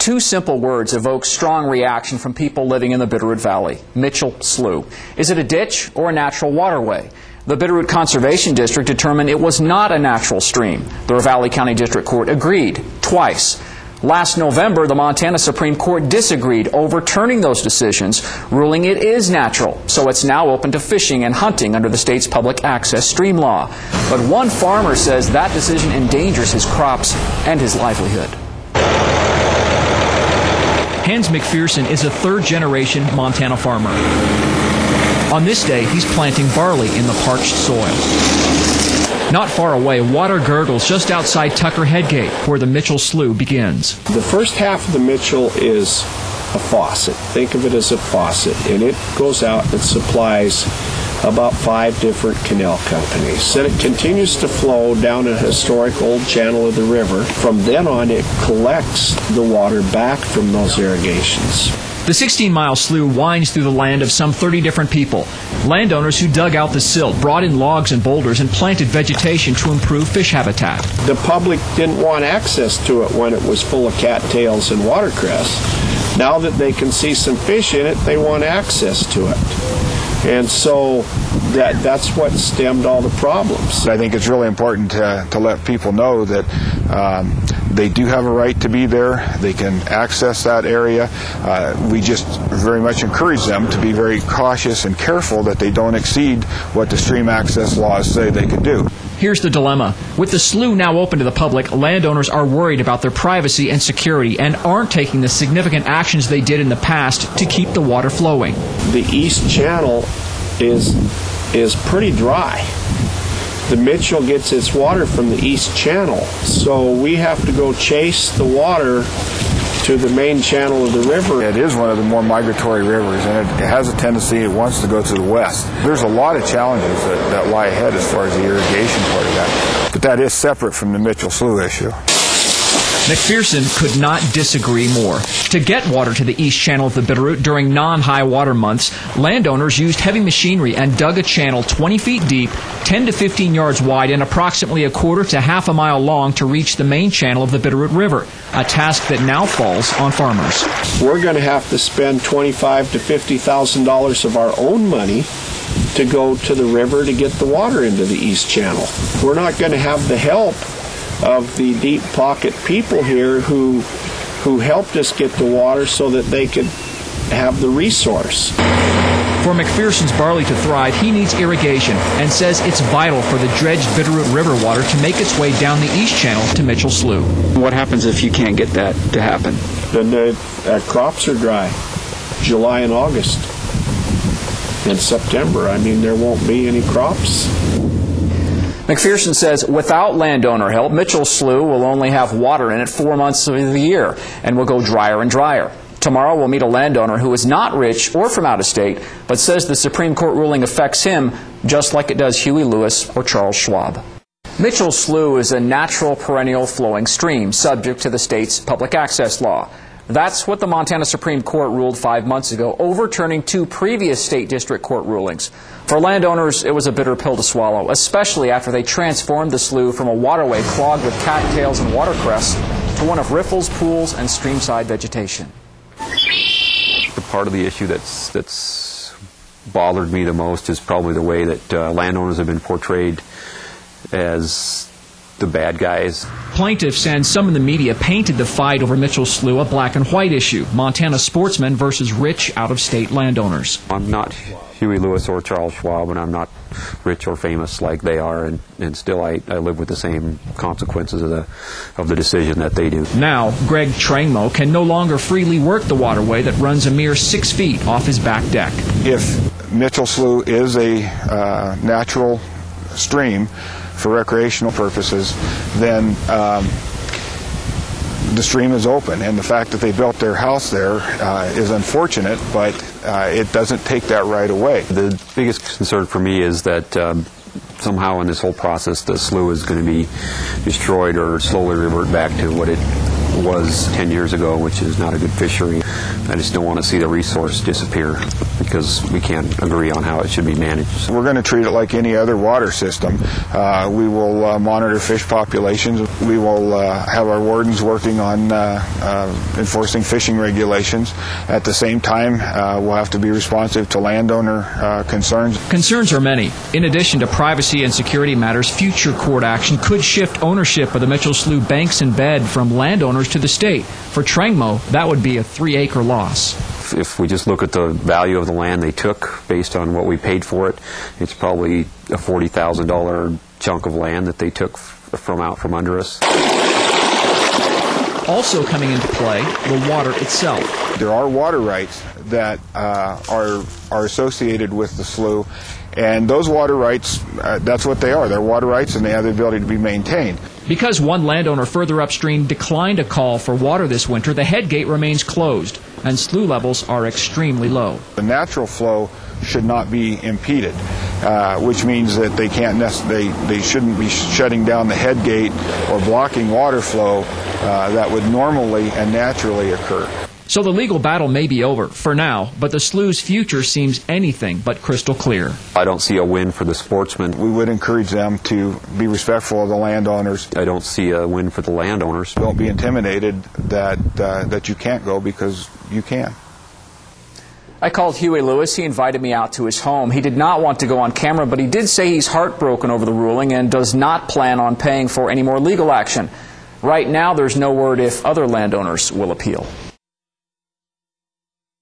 two simple words evoke strong reaction from people living in the Bitterroot Valley: Mitchell Slough. Is it a ditch or a natural waterway? The Bitterroot Conservation District determined it was not a natural stream. The Ravalli County District Court agreed twice. Last November, the Montana Supreme Court disagreed, overturning those decisions, ruling it is natural, so it's now open to fishing and hunting under the state's public access stream law. But one farmer says that decision endangers his crops and his livelihood. Hans McPherson is a third-generation Montana farmer. On this day, he's planting barley in the parched soil. Not far away, water gurgles just outside Tucker Headgate, where the Mitchell Slough begins. The first half of the Mitchell is a faucet. Think of it as a faucet, and it goes out and supplies about 5 different canal companies. Then it continues to flow down a historic old channel of the river. From then on, it collects the water back from those irrigations. The 16-mile slough winds through the land of some 30 different people. Landowners who dug out the silt, brought in logs and boulders, and planted vegetation to improve fish habitat. The public didn't want access to it when it was full of cattails and watercress. Now that they can see some fish in it, they want access to it. And so that's what stemmed all the problems. I think it's really important to let people know that they do have a right to be there. They can access that area. We just very much encourage them to be very cautious and careful that they don't exceed what the stream access laws say they can do. Here's the dilemma. With the slough now open to the public, landowners are worried about their privacy and security and aren't taking the significant actions they did in the past to keep the water flowing. The east channel is pretty dry. The Mitchell gets its water from the east channel, so we have to go chase the water to the main channel of the river. It is one of the more migratory rivers, and it has a tendency, it wants to go to the west. There's a lot of challenges that lie ahead as far as the irrigation part of that, but that is separate from the Mitchell Slough issue. McPherson could not disagree more. To get water to the east channel of the Bitterroot during non-high water months, landowners used heavy machinery and dug a channel 20 feet deep, 10 to 15 yards wide, and approximately a quarter to half a mile long to reach the main channel of the Bitterroot River, a task that now falls on farmers. We're going to have to spend $25,000 to $50,000 of our own money to go to the river to get the water into the east channel. We're not going to have the help of the deep pocket people here who helped us get the water so that they could have the resource. For McPherson's barley to thrive, he needs irrigation and says it's vital for the dredged Bitterroot River water to make its way down the east channel to Mitchell Slough. What happens if you can't get that to happen? Then the crops are dry. July and August. In September, I mean, there won't be any crops. McPherson says without landowner help, Mitchell Slough will only have water in it 4 months of the year and will go drier and drier. Tomorrow we'll meet a landowner who is not rich or from out of state, but says the Supreme Court ruling affects him just like it does Huey Lewis or Charles Schwab. Mitchell Slough is a natural perennial flowing stream subject to the state's public access law. That's what the Montana Supreme Court ruled 5 months ago, overturning 2 previous state district court rulings. For landowners, it was a bitter pill to swallow, especially after they transformed the slough from a waterway clogged with cattails and watercress to one of riffles, pools, and streamside vegetation. The part of the issue that's bothered me the most is probably the way that landowners have been portrayed as the bad guys. Plaintiffs and some in the media painted the fight over Mitchell Slough a black and white issue, Montana sportsmen versus rich out-of-state landowners. I'm not Huey Lewis or Charles Schwab, and I'm not rich or famous like they are, and still I live with the same consequences of the decision that they do. Now, Greg Trangmo can no longer freely work the waterway that runs a mere 6 feet off his back deck. If Mitchell Slough is a natural stream for recreational purposes, then the stream is open, and the fact that they built their house there is unfortunate, but it doesn't take that right away. The biggest concern for me is that somehow in this whole process the slough is going to be destroyed or slowly revert back to what it was 10 years ago, which is not a good fishery. I just don't want to see the resource disappear because we can't agree on how it should be managed. We're going to treat it like any other water system. We will monitor fish populations. We will have our wardens working on enforcing fishing regulations. At the same time, we'll have to be responsive to landowner concerns. Concerns are many. In addition to privacy and security matters, future court action could shift ownership of the Mitchell Slough banks and bed from landowners to the state. For Trangmo, that would be a 3-acre loss. If we just look at the value of the land they took based on what we paid for it, it's probably a $40,000 chunk of land that they took out from under us. Also coming into play, the water itself. There are water rights that are associated with the slough, and those water rights, that's what they are. They're water rights, and they have the ability to be maintained. Because one landowner further upstream declined a call for water this winter, the head gate remains closed, and slough levels are extremely low. The natural flow should not be impeded, which means that they shouldn't be shutting down the head gate or blocking water flow that would normally and naturally occur. So the legal battle may be over for now, but the slough's future seems anything but crystal clear. I don't see a win for the sportsmen. We would encourage them to be respectful of the landowners. I don't see a win for the landowners. Don't be intimidated that you can't go, because you can. I called Huey Lewis. He invited me out to his home. He did not want to go on camera, but he did say he's heartbroken over the ruling and does not plan on paying for any more legal action. Right now, there's no word if other landowners will appeal.